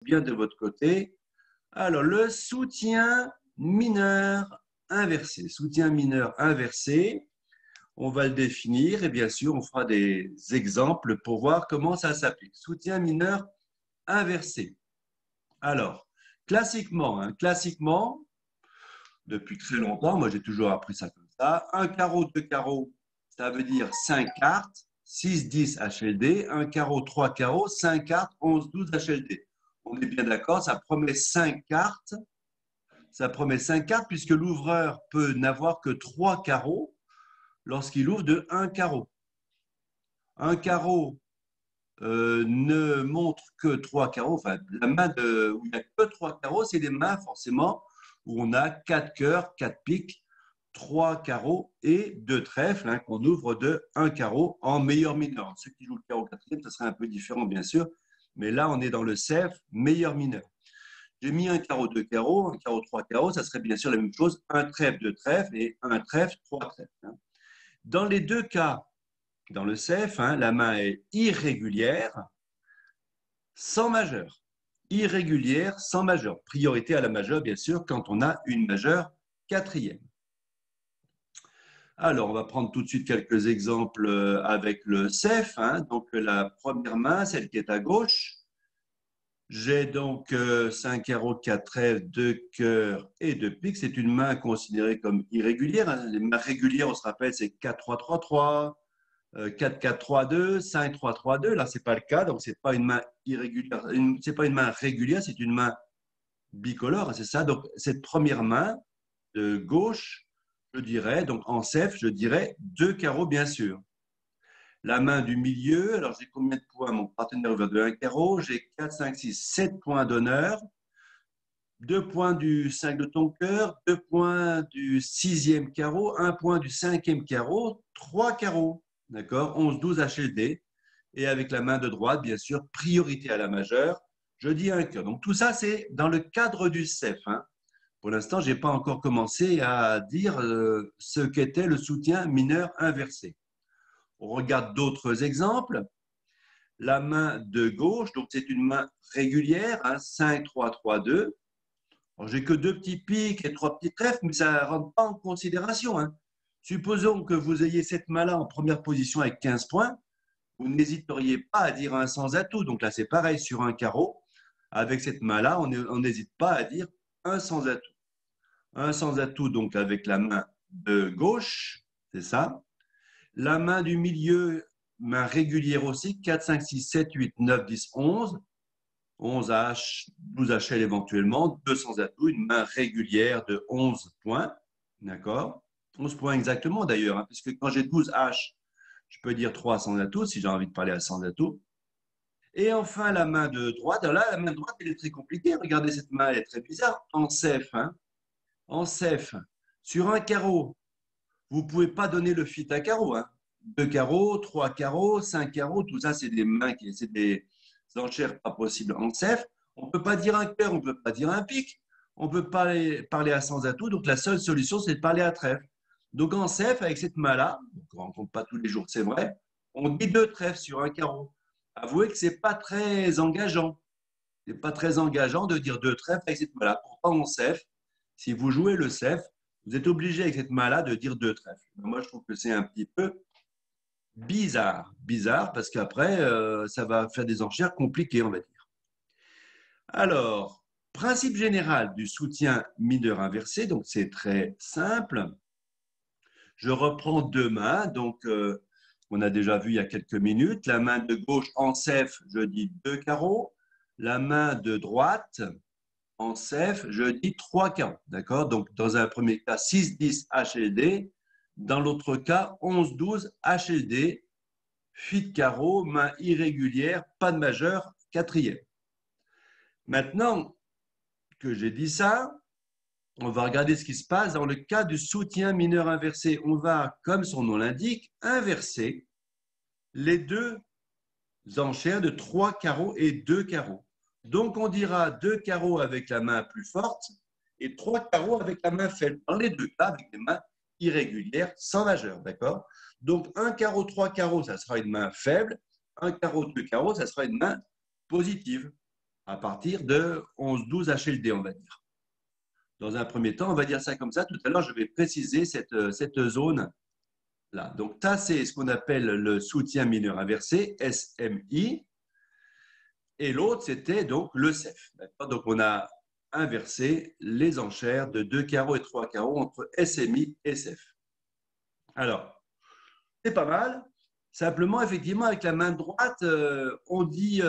bien de votre côté. Alors, le soutien mineur inversé. Soutien mineur inversé, on va le définir et bien sûr, on fera des exemples pour voir comment ça s'applique. Soutien mineur inversé. Alors, classiquement, depuis très longtemps, moi j'ai toujours appris ça comme ça. Un carreau, deux carreaux, ça veut dire 5 cartes, 6, 10 HLD. Un carreau, 3 carreaux, 5 cartes, 11, 12 HLD. On est bien d'accord, ça promet 5 cartes. Ça promet 5 cartes puisque l'ouvreur peut n'avoir que 3 carreaux lorsqu'il ouvre de 1 carreau. Un carreau ne montre que 3 carreaux. Enfin, la main où il n'y a que 3 carreaux, c'est des mains forcément où on a 4 cœurs, 4 piques, 3 carreaux et 2 trèfles qu'on ouvre de 1 carreau en meilleur mineur. Ceux qui jouent le carreau quatrième, ça serait un peu différent bien sûr, mais là on est dans le CF meilleur mineur. J'ai mis un carreau, deux carreaux, un carreau, trois carreaux, ça serait bien sûr la même chose, un trèfle, deux trèfles et un trèfle, trois trèfles. Dans les deux cas, dans le CF, la main est irrégulière, sans majeur. Irrégulière, sans majeur. Priorité à la majeure, bien sûr, quand on a une majeure quatrième. Alors, on va prendre tout de suite quelques exemples avec le CF. Donc, la première main, celle qui est à gauche. J'ai donc 5 carreaux, 4 trèfles, 2 cœurs et 2 piques. C'est une main considérée comme irrégulière. Les mains régulières, on se rappelle, c'est 4-3-3-3, 4-4-3-2, 5-3-3-2. Là, ce n'est pas le cas. Donc, ce n'est pas une main irrégulière. Ce n'est pas une main régulière, c'est une main bicolore. C'est ça. Donc, cette première main de gauche, je dirais, donc en CF, je dirais 2 carreaux, bien sûr. La main du milieu, alors j'ai combien de points? Mon partenaire ouvert de 1 carreau, j'ai 4, 5, 6, 7 points d'honneur, 2 points du 5 de ton cœur, 2 points du 6e carreau, 1 point du 5e carreau, 3 carreaux, d'accord? 11, 12 HLD. Et avec la main de droite, bien sûr, priorité à la majeure, je dis un cœur. Donc tout ça, c'est dans le cadre du CEF. Pour l'instant, je n'ai pas encore commencé à dire ce qu'était le soutien mineur inversé. On regarde d'autres exemples. La main de gauche, donc c'est une main régulière, 5, 3, 3, 2. J'ai que 2 petits piques et 3 petits trèfles, mais ça ne rentre pas en considération. Supposons que vous ayez cette main-là en première position avec 15 points. Vous n'hésiteriez pas à dire un sans atout. Donc là, c'est pareil sur un carreau. Avec cette main-là, on n'hésite pas à dire un sans atout. Un sans atout, donc avec la main de gauche, c'est ça. La main du milieu, main régulière aussi, 4, 5, 6, 7, 8, 9, 10, 11. 11 H, 12 HL éventuellement, 200 atouts, une main régulière de 11 points. D'accord? 11 points exactement d'ailleurs, puisque quand j'ai 12 H, je peux dire 300 atouts si j'ai envie de parler à 100 atouts. Et enfin, la main de droite. Alors là, la main de droite, elle est très compliquée. Regardez, cette main, elle est très bizarre. En CF, en CF, sur un carreau, vous ne pouvez pas donner le fit à carreau. 2 carreaux, 3 carreaux, 5 carreaux, tout ça, c'est des mains, c'est des enchères pas possibles en CF. On ne peut pas dire un cœur, on ne peut pas dire un pic. On ne peut pas parler à sans atout. Donc, la seule solution, c'est de parler à trèfle. Donc, en CF, avec cette main-là, on ne compte pas tous les jours, c'est vrai, on dit 2 trèfles sur un carreau. Avouez que ce n'est pas très engageant. Ce n'est pas très engageant de dire 2 trèfles avec cette main-là. Pourtant, en CF, si vous jouez le CF, vous êtes obligé avec cette main-là de dire 2 trèfles. Moi, je trouve que c'est un petit peu bizarre. Bizarre parce qu'après, ça va faire des enchères compliquées, on va dire. Alors, principe général du soutien mineur inversé, donc c'est très simple. Je reprends 2 mains, donc on a déjà vu il y a quelques minutes. La main de gauche en CF, je dis 2 carreaux. La main de droite en CF, je dis 3 carreaux. D'accord? Donc, dans un premier cas, 6, 10 HLD. Dans l'autre cas, 11, 12 HLD. Fit carreau, main irrégulière, pas de majeur, quatrième. Maintenant que j'ai dit ça, on va regarder ce qui se passe dans le cas du soutien mineur inversé. On va, comme son nom l'indique, inverser les deux enchères de 3 carreaux et 2 carreaux. Donc, on dira 2 carreaux avec la main plus forte et 3 carreaux avec la main faible. Dans les deux cas, avec des mains irrégulières, sans majeur, d'accord? Donc, 1 carreau, 3 carreaux, ça sera une main faible. 1 carreau, 2 carreaux, ça sera une main positive. à partir de 11-12 HLD, on va dire. Dans un premier temps, on va dire ça comme ça. Tout à l'heure, je vais préciser cette zone-là. Donc, ça, c'est ce qu'on appelle le soutien mineur inversé, SMI. Et l'autre, c'était donc le CEF. Donc, on a inversé les enchères de 2 carreaux et 3 carreaux entre SMI et CEF. Alors, c'est pas mal. Simplement, effectivement, avec la main droite, on dit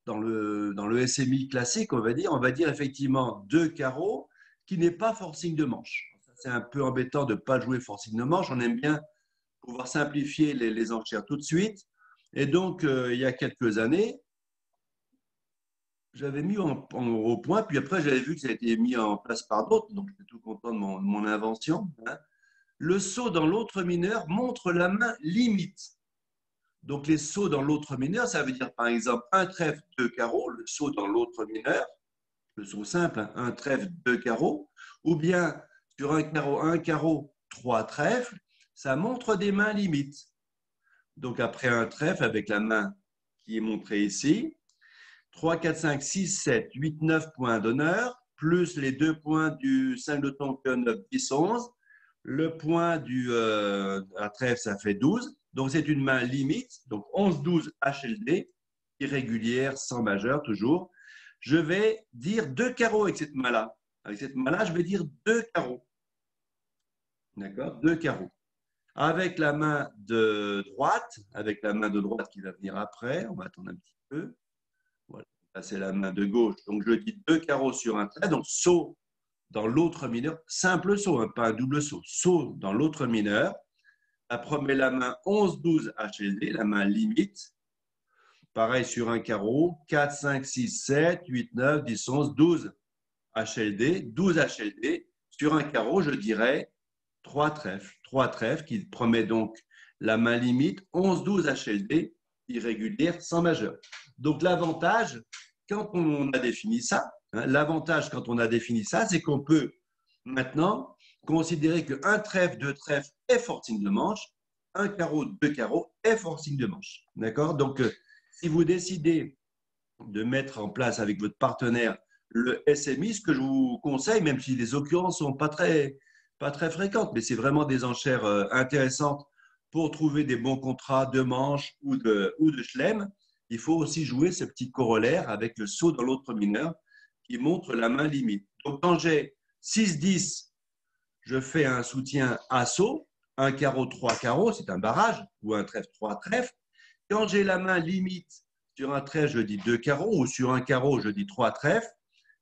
dans le SMI classique, on va dire effectivement 2 carreaux qui n'est pas forcing de manche. C'est un peu embêtant de ne pas jouer forcing de manche. On aime bien pouvoir simplifier les enchères tout de suite. Et donc, il y a quelques années, j'avais mis au point, puis après, j'avais vu que ça a été mis en place par d'autres, donc j'étais tout content de mon invention. Hein. Le saut dans l'autre mineur montre la main limite. Donc, les sauts dans l'autre mineur, ça veut dire par exemple un trèfle, 2 carreaux, le saut dans l'autre mineur, le saut simple, hein, un trèfle, 2 carreaux, ou bien sur un carreau, 3 trèfles, ça montre des mains limites. Donc, après un trèfle avec la main qui est montrée ici, 3, 4, 5, 6, 7, 8, 9 points d'honneur, plus les 2 points du 5 de tonque 9, 10, 11. Le point à trèfle, ça fait 12. Donc, c'est une main limite. Donc, 11, 12 HLD, irrégulière, sans majeur, toujours. Je vais dire 2 carreaux avec cette main-là. Avec cette main-là, je vais dire 2 carreaux. D'accord? 2 carreaux. Avec la main de droite, qui va venir après, on va attendre un petit peu. Voilà, là c'est la main de gauche. Donc je dis 2 carreaux sur un trait, donc saut dans l'autre mineur, simple saut, hein, pas un double saut, saut dans l'autre mineur. Après, on met la main 11-12 HLD, la main limite. Pareil sur un carreau, 4, 5, 6, 7, 8, 9, 10, 11, 12 HLD, 12 HLD. Sur un carreau, je dirais 3 trèfles qui promet donc la main limite, 11-12 HLD, irrégulière, sans majeur. Donc l'avantage, quand on a défini ça, c'est qu'on peut maintenant considérer qu'un trèfle, 2 trèfles est forcing de manche, un carreau, 2 carreaux est forcing de manche. D'accord? Donc, si vous décidez de mettre en place avec votre partenaire le SMI, ce que je vous conseille, même si les occurrences ne sont pas très fréquentes, mais c'est vraiment des enchères intéressantes pour trouver des bons contrats de manche ou de chelem, il faut aussi jouer ce petit corollaire avec le saut dans l'autre mineur qui montre la main limite. Donc, quand j'ai 6-10, je fais un soutien à saut, un carreau, 3 carreaux, c'est un barrage, ou un trèfle, 3 trèfles. Quand j'ai la main limite sur un trèfle, je dis 2 carreaux, ou sur un carreau, je dis 3 trèfles.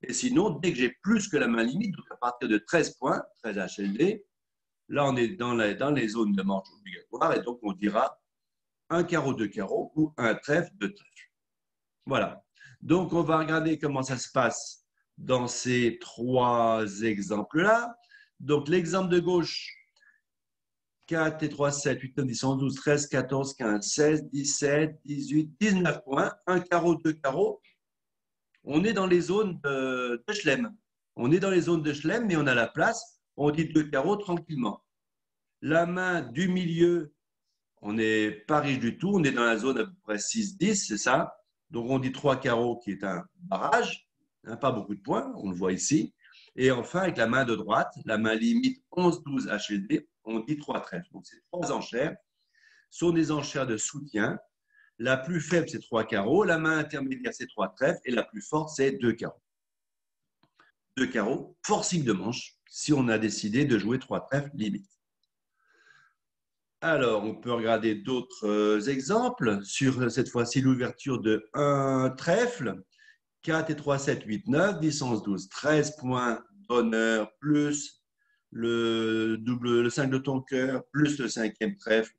Et sinon, dès que j'ai plus que la main limite, donc à partir de 13 points, 13 HLD, là, on est dans les zones de manche obligatoires, et donc on dira un carreau, 2 carreaux, ou un trèfle, 2 trèfles. Voilà. Donc, on va regarder comment ça se passe dans ces 3 exemples-là. Donc, l'exemple de gauche, 4 et 3, 7, 8, 9, 10, 11, 12, 13, 14, 15, 16, 17, 18, 19 points. Un carreau, 2 carreaux. On est dans les zones de chelem. On est dans les zones de chelem, mais on a la place. On dit 2 carreaux tranquillement. La main du milieu, on n'est pas riche du tout. On est dans la zone à peu près 6-10, c'est ça. Donc, on dit 3 carreaux qui est un barrage. Hein, pas beaucoup de points, on le voit ici. Et enfin, avec la main de droite, la main limite 11-12 HLD, on dit 3 trèfles. Donc, ces 3 enchères sont des enchères de soutien. La plus faible, c'est 3 carreaux. La main intermédiaire, c'est 3 trèfles. Et la plus forte, c'est 2 carreaux. 2 carreaux, forcing de manche, si on a décidé de jouer 3 trèfles limite. Alors, on peut regarder d'autres exemples. Sur cette fois-ci, l'ouverture de 1 trèfle. 4 et 3, 7, 8, 9, 10, 11, 12, 13 points d'honneur, plus le 5 de ton cœur, plus le 5e trèfle.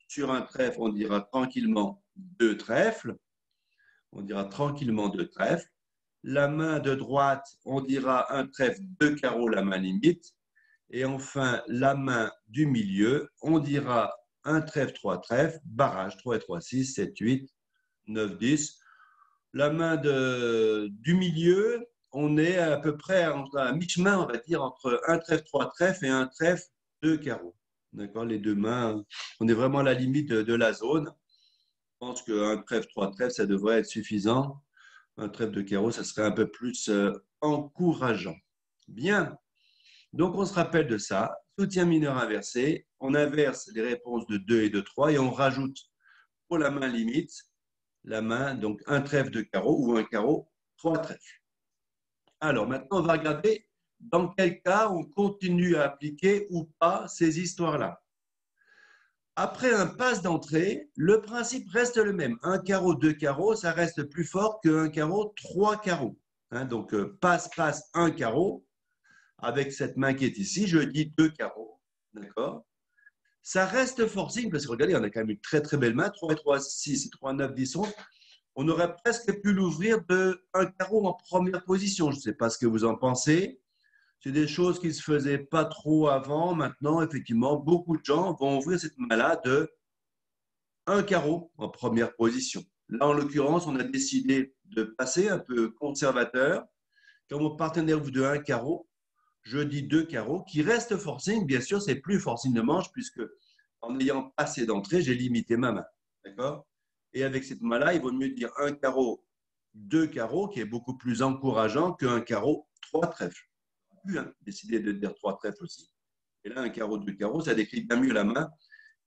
Sur un trèfle, on dira tranquillement 2 trèfles. On dira tranquillement 2 trèfles. La main de droite, on dira un trèfle, 2 carreaux, la main limite. Et enfin, la main du milieu, on dira un trèfle, 3 trèfles, barrage, 3 et 3, 6, 7, 8, 9, 10. La main du milieu, on est à peu près à mi-chemin, on va dire, entre un trèfle, 3 trèfles et un trèfle, 2 carreaux. D'accord? Les deux mains, on est vraiment à la limite de la zone. Je pense qu'un trèfle, 3 trèfles, ça devrait être suffisant Un trèfle de carreau, ça serait un peu plus encourageant. Bien. Donc, on se rappelle de ça. Soutien mineur inversé. On inverse les réponses de 2 et de 3 et on rajoute pour la main limite, la main, donc un trèfle de carreau ou un carreau, 3 trèfles. Alors, maintenant, on va regarder dans quel cas on continue à appliquer ou pas ces histoires-là. Après un passe d'entrée, le principe reste le même. Un carreau, deux carreaux, ça reste plus fort qu'un carreau, trois carreaux. Hein, donc, passe, passe, un carreau. Avec cette main qui est ici, je dis deux carreaux. D'accord? Ça reste forcing parce que regardez, on a quand même une très très belle main. 3 et 3, 6 et 3, 9, 10, 11. On aurait presque pu l'ouvrir de un carreau en première position. Je ne sais pas ce que vous en pensez. C'est des choses qui ne se faisaient pas trop avant. Maintenant, effectivement, beaucoup de gens vont ouvrir cette main-là de un carreau en première position. Là, en l'occurrence, on a décidé de passer un peu conservateur. Quand mon partenaire ouvre de un carreau, je dis deux carreaux qui restent forcing. Bien sûr, c'est plus forcing de manche puisque en ayant passé d'entrée, j'ai limité ma main. D'accord? Et avec cette main-là, il vaut mieux dire un carreau, deux carreaux, qui est beaucoup plus encourageant qu'un carreau, trois trèfles. J'ai pu décider de dire trois trèfles aussi. Et là, un carreau, deux carreaux, ça décrit bien mieux la main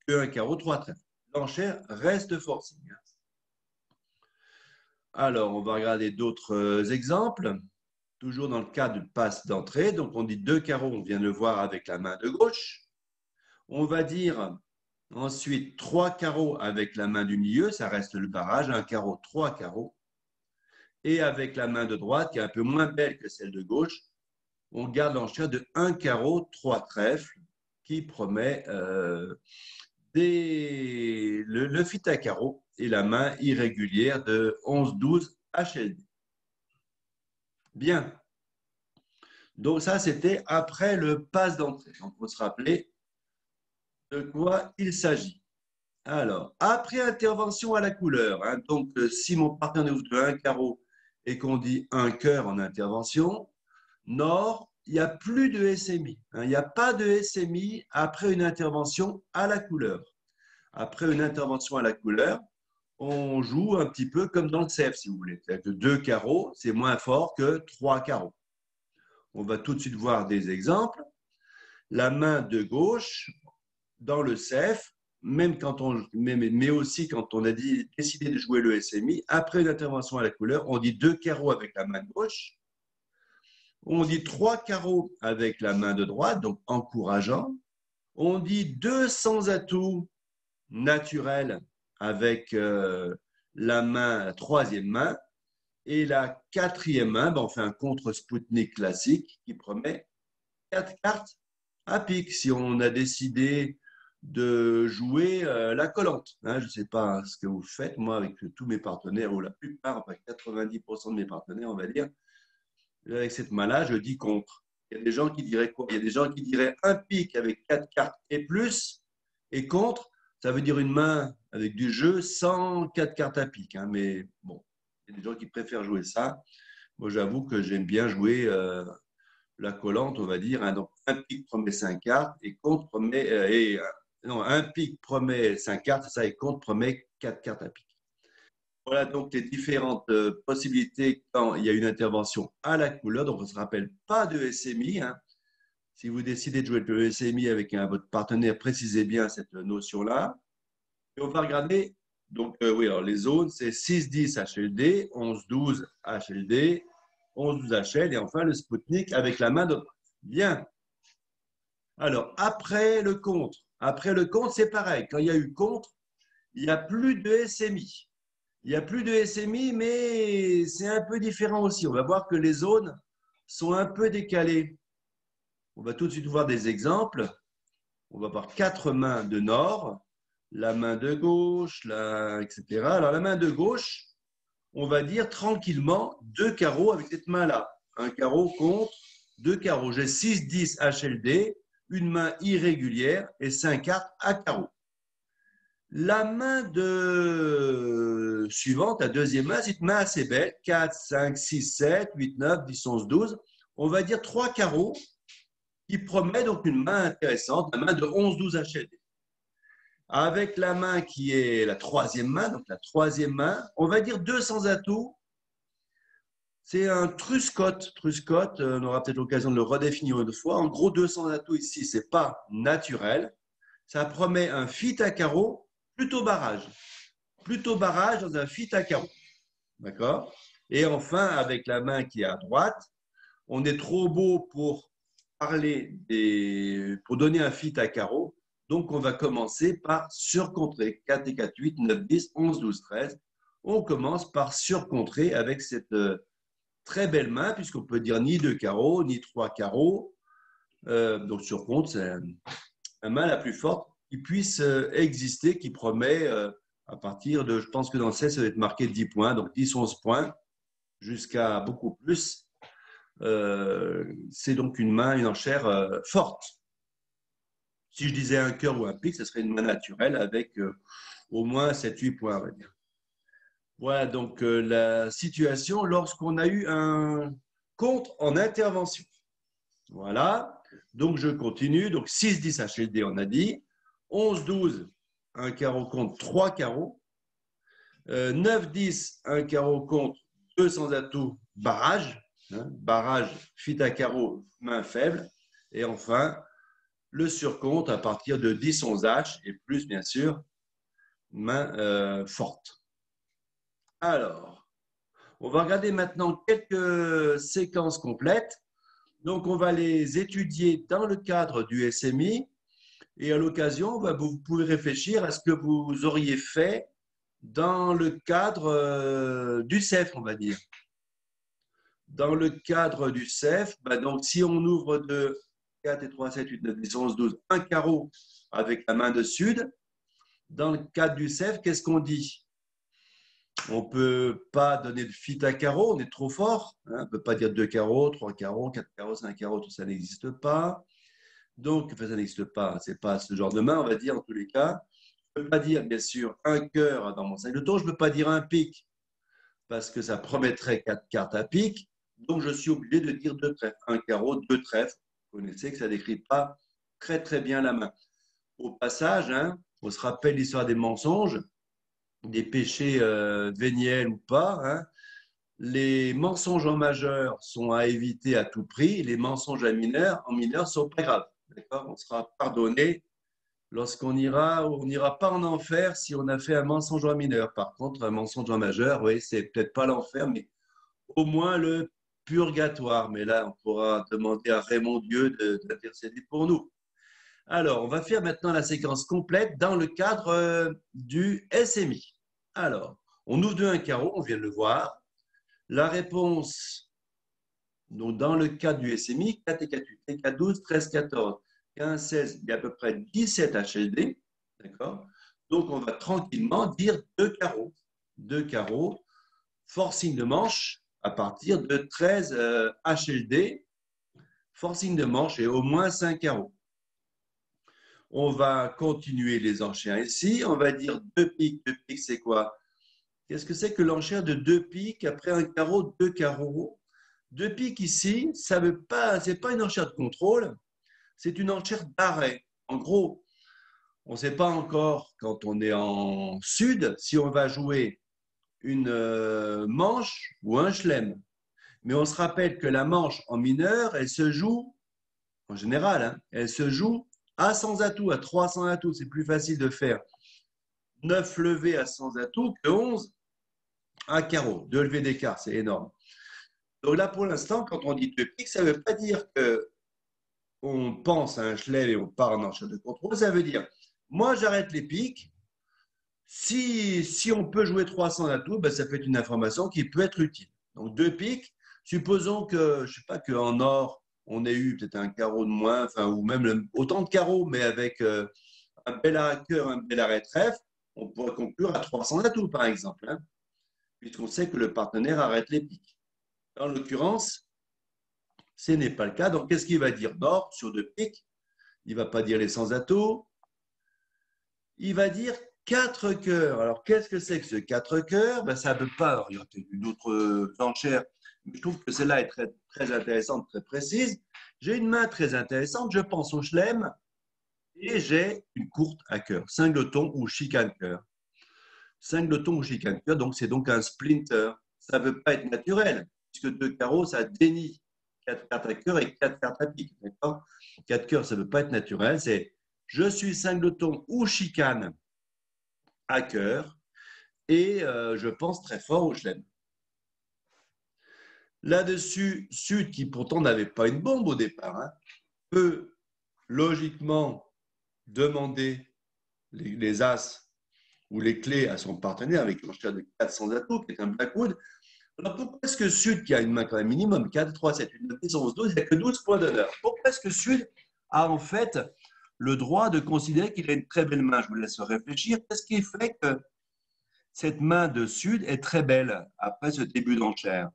qu'un carreau, trois trèfles. L'enchère reste forcing. Alors, on va regarder d'autres exemples. Toujours dans le cas de passe d'entrée. Donc, on dit deux carreaux, on vient de le voir avec la main de gauche. On va dire ensuite trois carreaux avec la main du milieu, ça reste le barrage, un carreau, trois carreaux. Et avec la main de droite, qui est un peu moins belle que celle de gauche, on garde l'enchère de un carreau, trois trèfles, qui promet le fit à carreau et la main irrégulière de 11-12 HLD. Bien. Donc ça, c'était après le passe d'entrée. Donc, il faut se rappeler de quoi il s'agit. Alors, après intervention à la couleur, hein, donc si mon partenaire ouvre de un carreau et qu'on dit un cœur en intervention, nord, il n'y a plus de SMI. Hein, il n'y a pas de SMI après une intervention à la couleur. Après une intervention à la couleur, on joue un petit peu comme dans le CF, si vous voulez. C'est-à-dire que deux carreaux, c'est moins fort que trois carreaux. On va tout de suite voir des exemples. La main de gauche, dans le CF, même quand mais aussi quand on a décidé de jouer le SMI, après une intervention à la couleur, on dit deux carreaux avec la main gauche, on dit trois carreaux avec la main de droite, donc encourageant, on dit deux sans atout naturel avec la troisième main, et la quatrième main, ben, on fait un contre-Spoutnik classique qui promet quatre cartes à pique. Si on a décidé de jouer la collante. Hein, je ne sais pas ce que vous faites, moi, avec tous mes partenaires, ou la plupart, enfin 90% de mes partenaires, on va dire, avec cette main-là, je dis contre. Il y a des gens qui diraient quoi? Il y a des gens qui diraient un pic avec quatre cartes et plus, et contre, ça veut dire une main avec du jeu sans quatre cartes à pic. Hein, mais bon, il y a des gens qui préfèrent jouer ça. Moi, j'avoue que j'aime bien jouer la collante, on va dire. Hein, donc, un pic promet 5 cartes et contre promet, non, un pic promet 5 cartes, ça, et contre promet 4 cartes à pic. Voilà donc les différentes possibilités quand il y a une intervention à la couleur. Donc, on ne se rappelle pas de SMI. Hein. Si vous décidez de jouer le SMI avec votre partenaire, précisez bien cette notion-là. Et on va regarder, donc oui, alors les zones, c'est 6-10 HLD, 11-12 HLD, 11-12 HL et enfin le Spoutnik avec la main de droite. Bien. Alors, après le contre. Après le contre, c'est pareil. Quand il y a eu contre, il n'y a plus de SMI. Il n'y a plus de SMI, mais c'est un peu différent aussi. On va voir que les zones sont un peu décalées. On va tout de suite voir des exemples. On va voir quatre mains de nord, la main de gauche, etc. Alors, la main de gauche, on va dire tranquillement deux carreaux avec cette main-là. Un carreau contre deux carreaux. J'ai 6-10 HLD, une main irrégulière et 5 cartes à carreau. La main suivante, la deuxième main, c'est une main assez belle. 4, 5, 6, 7, 8, 9, 10, 11, 12. On va dire trois carreaux qui promet donc une main intéressante, la main de 11, 12 HLD. Avec la main qui est la troisième main, donc la troisième main, on va dire deux sans atout C'est un Truscott. Truscott, on aura peut-être l'occasion de le redéfinir une fois. En gros, 200 atouts ici, ce n'est pas naturel. Ça promet un fit à carreau, plutôt barrage. Plutôt barrage dans un fit à carreau. D'accord? Et enfin, avec la main qui est à droite, on est trop beau pour pour donner un fit à carreau. Donc, on va commencer par surcontrer. 4 et 4, 8, 9, 10, 11, 12, 13. On commence par surcontrer avec cette très belle main, puisqu'on peut dire ni 2 carreaux, ni 3 carreaux. Donc, surcompte, c'est la main la plus forte qui puisse exister, qui promet à partir de, je pense que dans le 16, ça va être marqué 10 points, donc 10, 11 points, jusqu'à beaucoup plus. C'est donc une main, une enchère forte. Si je disais un cœur ou un pique, ce serait une main naturelle avec au moins 7-8 points, on va dire. Voilà donc la situation lorsqu'on a eu un compte en intervention. Voilà, donc je continue. Donc 6-10 HLD, on a dit. 11-12, un carreau contre 3 carreaux. 9-10, un carreau contre 2 sans atout, barrage. Hein, barrage, fit à carreau, main faible. Et enfin, le surcompte à partir de 10-11 H et plus, bien sûr, main forte. Alors, on va regarder maintenant quelques séquences complètes. Donc, on va les étudier dans le cadre du SMI. Et à l'occasion, vous pouvez réfléchir à ce que vous auriez fait dans le cadre du CEF, on va dire. Dans le cadre du CEF, donc si on ouvre de 4 et 3, 7, 8, 9, 10, 11, 12, un carreau avec la main de sud, dans le cadre du CEF, qu'est-ce qu'on dit? On ne peut pas donner de fit à carreau, on est trop fort. Hein, on ne peut pas dire 2 carreaux, 3 carreaux, 4 carreaux, 5 carreaux, tout ça n'existe pas. Donc, enfin, ça n'existe pas, ce n'est pas ce genre de main, on va dire, en tous les cas. Je ne peux pas dire, bien sûr, un cœur dans mon 5 de tour, je ne peux pas dire un pique, parce que ça promettrait 4 cartes à pique. Donc, je suis obligé de dire 2 trèfles. Un carreau, 2 trèfles. Vous connaissez que ça ne décrit pas très, très bien la main. Au passage, hein, on se rappelle l'histoire des mensonges, des péchés véniels ou pas. Hein. Les mensonges en majeur sont à éviter à tout prix. Les mensonges en mineur sont pas graves. D'accord? On sera pardonné lorsqu'on ira, on n'ira pas en enfer si on a fait un mensonge en mineur. Par contre, un mensonge en majeur, oui, c'est peut-être pas l'enfer, mais au moins le purgatoire. Mais là, on pourra demander à Raymond Dieu d'intercéder pour nous. Alors, on va faire maintenant la séquence complète dans le cadre du SMI. Alors, on ouvre de un carreau, on vient de le voir. La réponse, donc dans le cadre du SMI, 4 et 4, 8, et 4, 12, 13, 14, 15, 16, il y a à peu près 17 HLD. D'accord? Donc, on va tranquillement dire 2 carreaux. 2 carreaux, forcing de manche à partir de 13 HLD, forcing de manche et au moins 5 carreaux. On va continuer les enchères ici. On va dire 2 piques. 2 piques, c'est quoi? Qu'est-ce que c'est que l'enchère de 2 piques après un carreau, 2 carreaux? 2 piques ici, ça veut pas, c'est pas une enchère de contrôle, c'est une enchère d'arrêt. En gros, on ne sait pas encore quand on est en sud si on va jouer une manche ou un chelem. Mais on se rappelle que la manche en mineur, elle se joue, en général, hein, elle se joue à 100 atouts, à 300 atouts. C'est plus facile de faire 9 levées à 100 atouts que 11 à carreau. 2 levées d'écart, c'est énorme. Donc là, pour l'instant, quand on dit 2 piques, ça ne veut pas dire qu'on pense à un chelem et on part en enchère de contrôle. Ça veut dire, moi, j'arrête les piques. Si on peut jouer 300 atouts, ben, ça peut être une information qui peut être utile. Donc, 2 piques. Supposons que, je ne sais pas, qu'en or, on ait eu peut-être un carreau de moins, enfin, ou même autant de carreaux, mais avec un bel arrêt cœur, un bel arrêt trèfle, on pourrait conclure à 300 atouts, par exemple, hein, puisqu'on sait que le partenaire arrête les piques. En l'occurrence, ce n'est pas le cas. Donc, qu'est-ce qu'il va dire d'or sur 2 piques? Il ne va pas dire les 100 atouts. Il va dire 4 cœurs. Alors, qu'est-ce que c'est que ce 4 cœurs? Ben, ça ne veut pas. Alors, il y a peut-être d'autres enchères, mais je trouve que celle-là est très, très intéressante, très précise. J'ai une main très intéressante. Je pense au chelem et j'ai une courte à cœur. Singleton ou chicane cœur. Singleton ou chicane cœur, donc c'est donc un splinter. Ça ne veut pas être naturel. puisque 2 carreaux, ça dénie 4 cartes à cœur et 4 cartes à pique. 4 cœurs, ça ne peut pas être naturel. C'est je suis singleton ou chicane à cœur et je pense très fort au chelem. Là-dessus, Sud, qui pourtant n'avait pas une bombe au départ, hein, peut logiquement demander les as ou les clés à son partenaire avec un chat de 400 atouts, qui est un Blackwood. Alors pourquoi est-ce que Sud, qui a une main quand même minimum 4, 3, 7, 8, 9, 10, 11, 12, il n'y a que 12 points d'honneur? Pourquoi est-ce que Sud a en fait le droit de considérer qu'il a une très belle main? Je vous laisse réfléchir. Qu'est-ce qui fait que cette main de Sud est très belle après ce début d'enchère?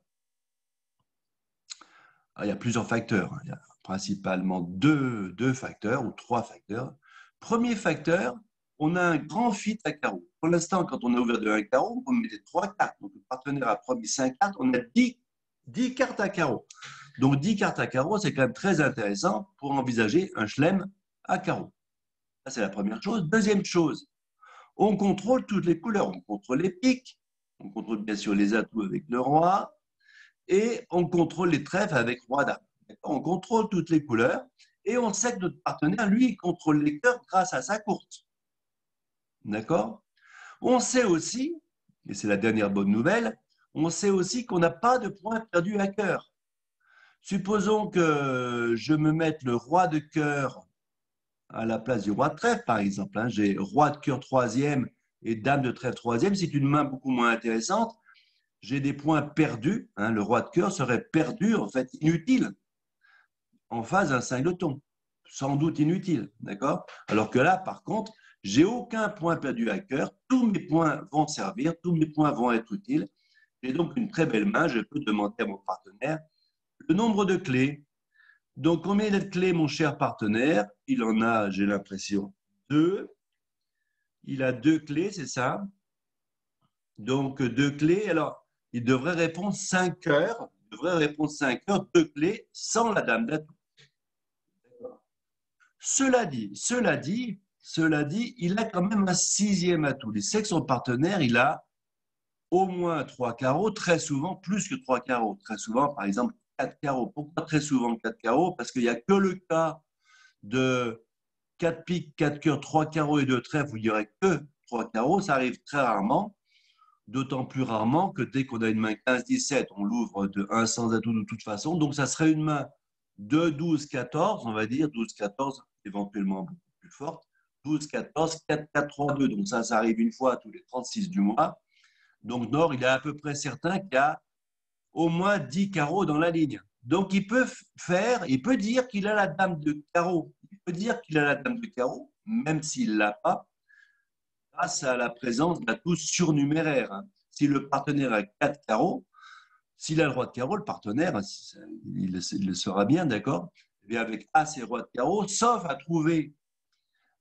Il y a plusieurs facteurs. Il y a principalement deux facteurs ou trois facteurs. Premier facteur, on a un grand fit à carreau. Pour l'instant, quand on a ouvert de 1 carreau, on met les 3 cartes. Donc, le partenaire a promis 5 cartes, on a 10 cartes à carreau. Donc, 10 cartes à carreau, c'est quand même très intéressant pour envisager un chelem à carreau. Ça, c'est la première chose. Deuxième chose, on contrôle toutes les couleurs. On contrôle les piques, on contrôle bien sûr les atouts avec le roi, et on contrôle les trèfles avec roi dame. On contrôle toutes les couleurs et on sait que notre partenaire, lui, il contrôle les cœurs grâce à sa courte. D'accord? On sait aussi, et c'est la dernière bonne nouvelle, on sait aussi qu'on n'a pas de points perdus à cœur. Supposons que je me mette le roi de cœur à la place du roi de trèfle, par exemple. Hein. J'ai roi de cœur troisième et dame de trèfle troisième. C'est une main beaucoup moins intéressante. J'ai des points perdus. Hein. Le roi de cœur serait perdu, en fait, inutile, en face d'un singleton. Sans doute inutile, d'accord? Alors que là, par contre, j'ai aucun point perdu à cœur. Tous mes points vont servir, tous mes points vont être utiles. J'ai donc une très belle main. Je peux demander à mon partenaire le nombre de clés. Donc, combien de clés, mon cher partenaire? Il en a, j'ai l'impression, 2. Il a 2 clés, c'est ça? Donc, 2 clés. Alors, il devrait répondre 5 cœurs. Il devrait répondre 5 cœurs, 2 clés, sans la dame d'atout. Cela dit, il a quand même un 6e atout. Il sait que son partenaire, il a au moins 3 carreaux, très souvent plus que 3 carreaux. Très souvent, par exemple, 4 carreaux. Pourquoi très souvent 4 carreaux? Parce qu'il n'y a que le cas de 4 piques, 4 cœurs, 3 carreaux et 2 trèfles où il n'y aurait que 3 carreaux. Ça arrive très rarement, d'autant plus rarement que dès qu'on a une main 15-17, on l'ouvre de 1 sans atout de toute façon. Donc, ça serait une main de 12-14, on va dire, 12-14, éventuellement beaucoup plus forte, 12-14, 4-4-3-2. Donc ça arrive une fois tous les 36 du mois. Donc Nord, il est à peu près certain qu'il y a au moins 10 carreaux dans la ligne. Donc il peut dire qu'il a la dame de carreau. Il peut dire qu'il a la dame de carreau, même s'il ne l'a pas, grâce à la présence d'atouts surnuméraires. Hein. Si le partenaire a 4 carreaux, s'il a le roi de carreau, le partenaire, il le saura bien, d'accord? Et avec As et roi de carreau, sauf à trouver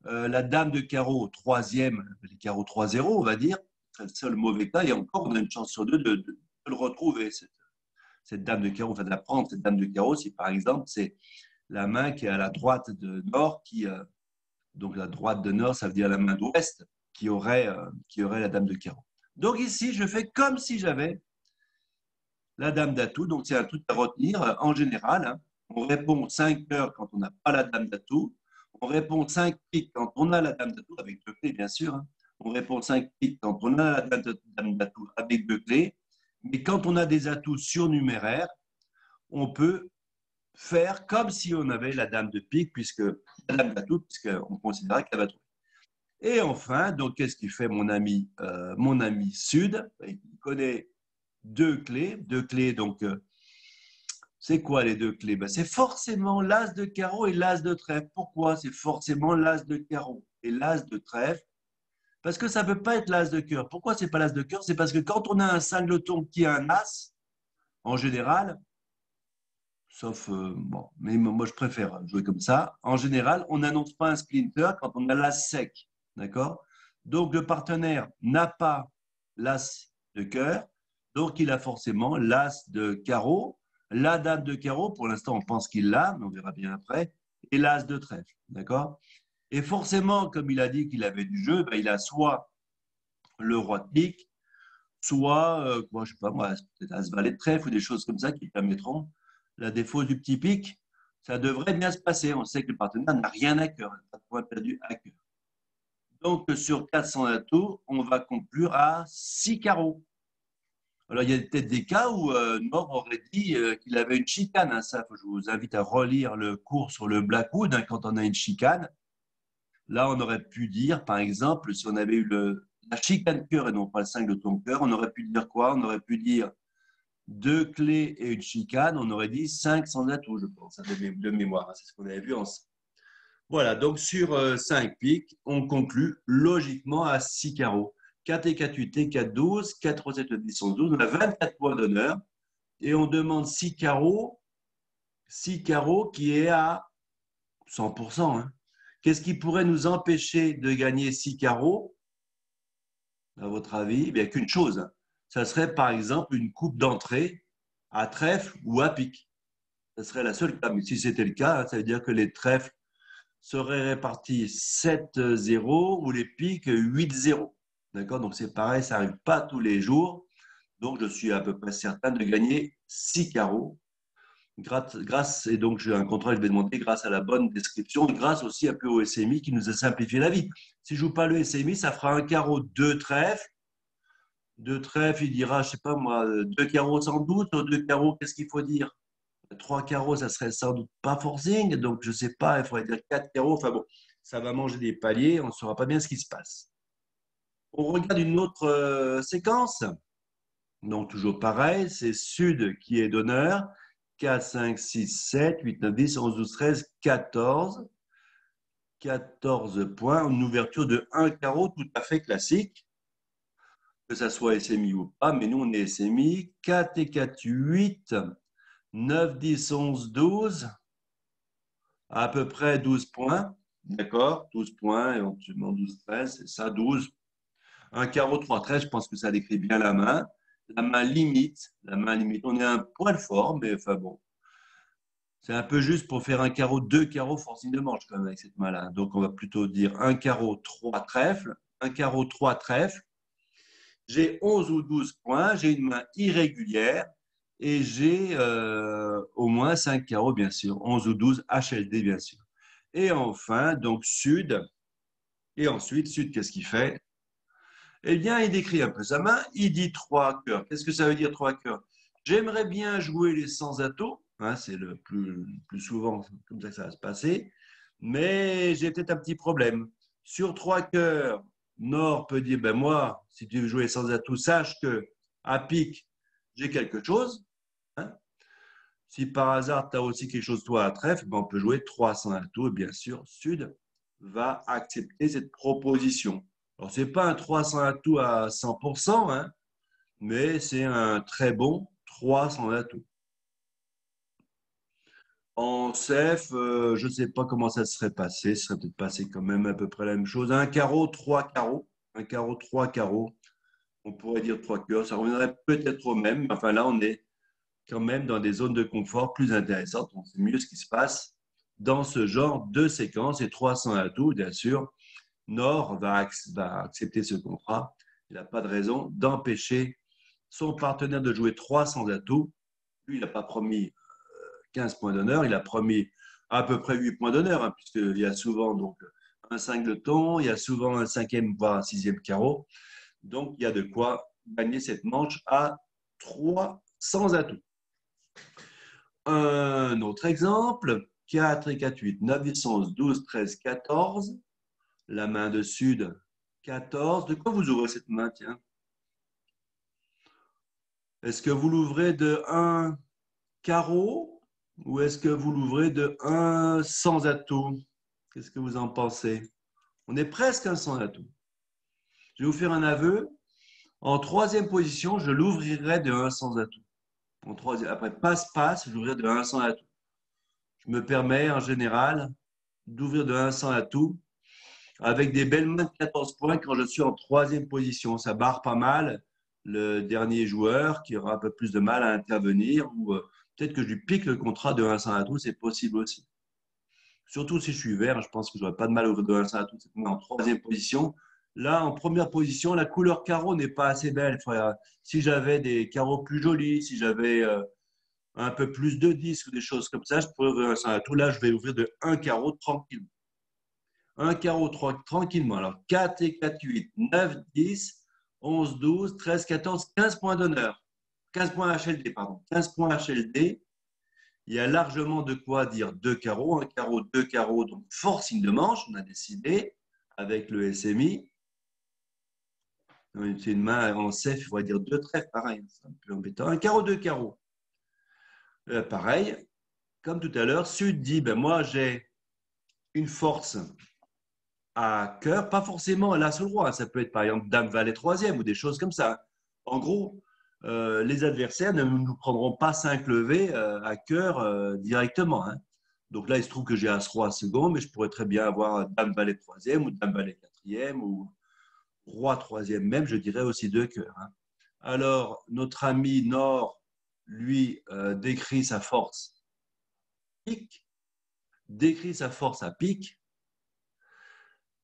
la dame de carreau troisième, les carreaux 3-0, on va dire, c'est le seul mauvais cas, et encore, on a une chance sur deux de le retrouver, cette dame de carreau, enfin de la prendre, cette dame de carreau, si par exemple, c'est la main qui est à la droite de Nord, donc la droite de Nord, ça veut dire la main d'Ouest, qui aurait la dame de carreau. Donc ici, je fais comme si j'avais la dame d'atout, donc c'est un truc à retenir en général. Hein. On répond 5 cœurs quand on n'a pas la dame d'atout. On répond 5 piques quand on a la dame d'atout, avec 2 clés bien sûr. Hein. On répond 5 piques quand on a la dame d'atout, avec 2 clés. Mais quand on a des atouts surnuméraires, on peut faire comme si on avait la dame de pique, la dame d'atout, puisqu'on considérait qu'elle va trouver. Et enfin, donc qu'est-ce qu'il fait mon ami Sud? Il connaît 2 clés. 2 clés, donc c'est quoi les 2 clés? Ben, c'est forcément l'as de carreau et l'as de trèfle. Pourquoi c'est forcément l'as de carreau et l'as de trèfle? Parce que ça ne peut pas être l'as de cœur. Pourquoi ce n'est pas l'as de cœur? C'est parce que quand on a un singleton qui a un as, en général, sauf, bon, mais moi je préfère jouer comme ça, en général, on n'annonce pas un splinter quand on a l'as sec. D'accord? Donc le partenaire n'a pas l'as de cœur, donc il a forcément l'as de carreau, la dame de carreau, pour l'instant on pense qu'il l'a, mais on verra bien après, et l'as de trèfle. D'accord? Et forcément, comme il a dit qu'il avait du jeu, ben, il a soit le roi de pique, soit, moi, je sais pas, moi, peut-être As valet de trèfle ou des choses comme ça qui permettront la défausse du petit pic. Ça devrait bien se passer. On sait que le partenaire n'a rien à cœur, pas de point perdu à cœur. Donc, sur 400 atouts, on va conclure à 6 carreaux. Alors, il y a peut-être des cas où Nord aurait dit qu'il avait une chicane. Hein, ça, je vous invite à relire le cours sur le Blackwood hein, quand on a une chicane. Là, on aurait pu dire, par exemple, si on avait eu la chicane cœur et non pas le 5 de ton cœur, on aurait pu dire quoi? On aurait pu dire deux clés et une chicane, on aurait dit 5 sans atouts, je pense, de mémoire. Hein, c'est ce qu'on avait vu ensemble. Voilà, donc sur 5 piques, on conclut logiquement à 6 carreaux. 4 et 4, 8 et 4, 12, 4, 7, 10, 11, 12. On a 24 points d'honneur et on demande 6 carreaux qui est à 100%. Hein. Qu'est-ce qui pourrait nous empêcher de gagner 6 carreaux, à votre avis? Il n'y a qu'une chose. Ça serait par exemple une coupe d'entrée à trèfle ou à pique. Ce serait la seule cas. Mais si c'était le cas, ça veut dire que les trèfles seraient répartis 7-0 ou les piques 8-0. D'accord? Donc c'est pareil, ça n'arrive pas tous les jours. Donc je suis à peu près certain de gagner 6 carreaux. Et donc j'ai un contrat, je vais demander grâce à la bonne description, et grâce aussi un peu au SMI qui nous a simplifié la vie. Si je ne joue pas le SMI, ça fera un carreau, deux trèfles. Deux trèfles, il dira, je ne sais pas moi, deux carreaux sans doute, deux carreaux, qu'est-ce qu'il faut dire? Trois carreaux, ça serait sans doute pas forcing, donc je ne sais pas, il faudrait dire quatre carreaux. Enfin bon, ça va manger des paliers, on ne saura pas bien ce qui se passe. On regarde une autre séquence. Donc toujours pareil, c'est Sud qui est d'honneur. 4, 5, 6, 7, 8, 9, 10, 11, 12, 13, 14. 14 points, une ouverture de 1 carreau tout à fait classique, que ça soit SMI ou pas, mais nous on est SMI. 4 et 4, 8, 9, 10, 11, 12, à peu près 12 points, d'accord? 12 points, éventuellement 12, 13, c'est ça, 12. Un carreau 3, 13, je pense que ça décrit bien la main. La main limite, on est un poil fort, mais enfin bon. C'est un peu juste pour faire un carreau, deux carreaux, forcing de manche quand même avec cette main-là. Donc on va plutôt dire un carreau, trois trèfles, un carreau, trois trèfles. J'ai 11 ou 12 points, j'ai une main irrégulière et j'ai au moins 5 carreaux, bien sûr, 11 ou 12 HLD, bien sûr. Et enfin, donc Sud. Et ensuite, Sud, qu'est-ce qu'il fait? Eh bien, il décrit un peu sa main. Il dit trois cœurs. Qu'est-ce que ça veut dire trois cœurs? J'aimerais bien jouer les sans atos. Hein, c'est le plus souvent comme ça que ça va se passer. Mais j'ai peut-être un petit problème. Sur trois cœurs, Nord peut dire, ben moi, si tu veux jouer sans atout, sache que à pique, j'ai quelque chose. Hein. Si par hasard, tu as aussi quelque chose, toi, à trèfle, ben on peut jouer 300 atouts. Et bien sûr, Sud va accepter cette proposition. Alors, ce n'est pas un 300 atouts à 100%, hein, mais c'est un très bon 300 atouts. En CF, je ne sais pas comment ça serait passé. Ça serait peut-être passé quand même à peu près la même chose. Un carreau, trois carreaux. Un carreau, trois carreaux. On pourrait dire trois cœurs. Ça reviendrait peut-être au même. Mais enfin, là, on est quand même dans des zones de confort plus intéressantes. On sait mieux ce qui se passe dans ce genre de séquence. Et 300 atouts, bien sûr. Nord va accepter ce contrat. Il n'a pas de raison d'empêcher son partenaire de jouer 300 atouts. Lui, il n'a pas promis 15 points d'honneur, il a promis à peu près 8 points d'honneur, hein, puisqu'il y a souvent donc, un 5 de ton, il y a souvent un cinquième, voire un sixième carreau. Donc, il y a de quoi gagner cette manche à 300 atouts. Un autre exemple, 4 et 4, 8, 9, 10, 11, 12, 13, 14. La main de Sud, 14. De quoi vous ouvrez cette main, tiens? Est-ce que vous l'ouvrez de 1 carreau ou est-ce que vous l'ouvrez de 1 sans atout? Qu'est-ce que vous en pensez? On est presque un sans atout. Je vais vous faire un aveu. En troisième position, je l'ouvrirai de 1 sans atout. Après passe-passe, je l'ouvrirai de 1 sans atout. Je me permets en général d'ouvrir de 1 sans atout avec des belles mains de 14 points quand je suis en troisième position. Ça barre pas mal le dernier joueur qui aura un peu plus de mal à intervenir ou peut-être que je lui pique le contrat de 1 sans atout, c'est possible aussi. Surtout si je suis vert, je pense que je n'aurai pas de mal à ouvrir de 1 sans atout en troisième position. Là, en première position, la couleur carreau n'est pas assez belle, frère. Si j'avais des carreaux plus jolis, si j'avais un peu plus de 10 ou des choses comme ça, je pourrais ouvrir un 100 à tout. Là, je vais ouvrir de un carreau tranquillement. Un carreau tranquillement. Alors, 4 et 4, 8, 9, 10, 11, 12, 13, 14, 15 points d'honneur. 15 points HLD, pardon. 15 points HLD. Il y a largement de quoi dire deux carreaux. Un carreau, deux carreaux, donc fort signe de manche, on a décidé avec le SMI. C'est une main en CEF, il va dire deux trèfles, pareil. C'est un peu embêtant. Un carreau, deux carreaux. Pareil, comme tout à l'heure, Sud dit, ben moi j'ai une force à cœur, pas forcément l'as sur le roi, ça peut être par exemple Dame Valet troisième ou des choses comme ça. En gros, les adversaires ne nous prendront pas 5 levées à cœur directement. Hein. Donc là, il se trouve que j'ai As-Roi second, mais je pourrais très bien avoir Dame Valet troisième ou Dame Valet quatrième ou Roi troisième même, je dirais aussi deux cœurs. Hein. Alors, notre ami Nord, lui, décrit sa force pique, décrit sa force à pique,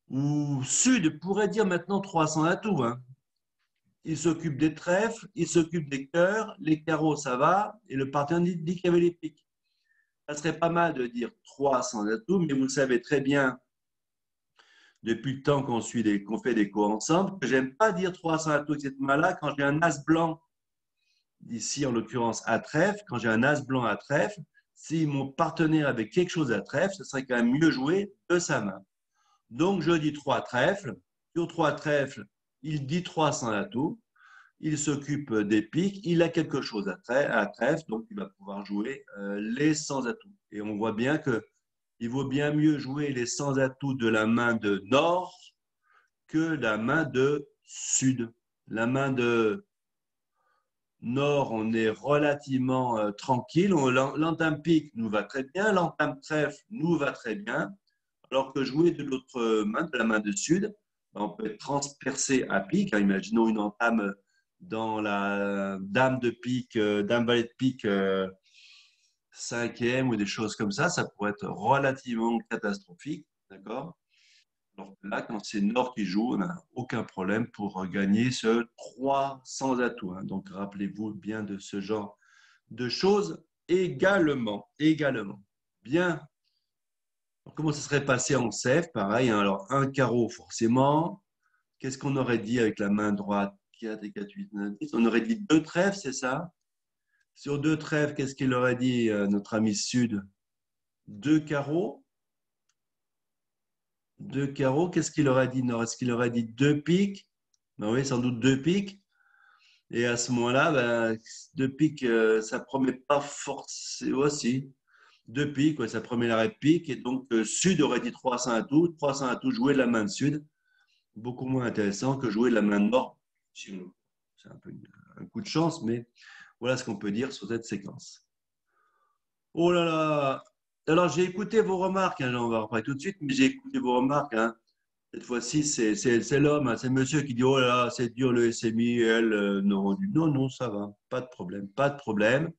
ou Sud pourrait dire maintenant 300 atouts. Hein. Il s'occupe des trèfles, il s'occupe des cœurs, les carreaux, ça va, et le partenaire dit qu'il y avait les piques. Ça serait pas mal de dire 300 atouts, mais vous le savez très bien, depuis le temps qu'on fait des cours ensemble, que j'aime pas dire 300 atouts avec cette main-là quand j'ai un as blanc, ici en l'occurrence à trèfle, quand j'ai un as blanc à trèfle, si mon partenaire avait quelque chose à trèfle, ce serait quand même mieux joué de sa main. Donc, je dis trois trèfles. Sur trois trèfles, il dit 300 atouts. Il s'occupe des piques. Il a quelque chose à trèfle, donc il va pouvoir jouer les 100 atouts. Et on voit bien qu'il vaut bien mieux jouer les 100 atouts de la main de Nord que la main de Sud. La main de Nord, on est relativement tranquille. L'entame pique nous va très bien. L'entame trèfle nous va très bien. Alors que jouer de l'autre main, de la main de Sud, on peut être transpercé à pique. Hein. Imaginons une entame dans la dame de pique, dame valet de pique cinquième ou des choses comme ça pourrait être relativement catastrophique. D'accord? Alors que là, quand c'est Nord qui joue, on n'a aucun problème pour gagner ce 300 atouts. Hein. Donc rappelez-vous bien de ce genre de choses également. Également. Bien. Comment ça serait passé en CEF? Pareil, hein. Alors un carreau forcément. Qu'est-ce qu'on aurait dit avec la main droite? 4 et 4, 8, 9, 10. On aurait dit deux trèfles, c'est ça? Sur deux trèfles, qu'est-ce qu'il aurait dit notre ami Sud? Deux carreaux. Deux carreaux, qu'est-ce qu'il aurait dit Nord? Est-ce qu'il aurait dit deux piques? Ben oui, sans doute deux piques. Et à ce moment-là, ben, deux piques, ça promet pas forcément aussi. Deux piques, ouais, ça promet l'arrêt de pique. Et donc, Sud aurait dit 300 à tout. 300 à tout, jouer de la main de Sud. Beaucoup moins intéressant que jouer de la main de Nord. C'est un peu un coup de chance, mais voilà ce qu'on peut dire sur cette séquence. Oh là là! Alors, j'ai écouté vos remarques, hein, on va reparler tout de suite, mais j'ai écouté vos remarques. Hein. Cette fois-ci, c'est l'homme, hein, c'est monsieur qui dit, oh là là, c'est dur le SMI, elle, non, non, non, ça va, pas de problème, pas de problème.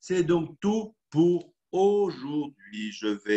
C'est donc tout pour aujourd'hui. Je vais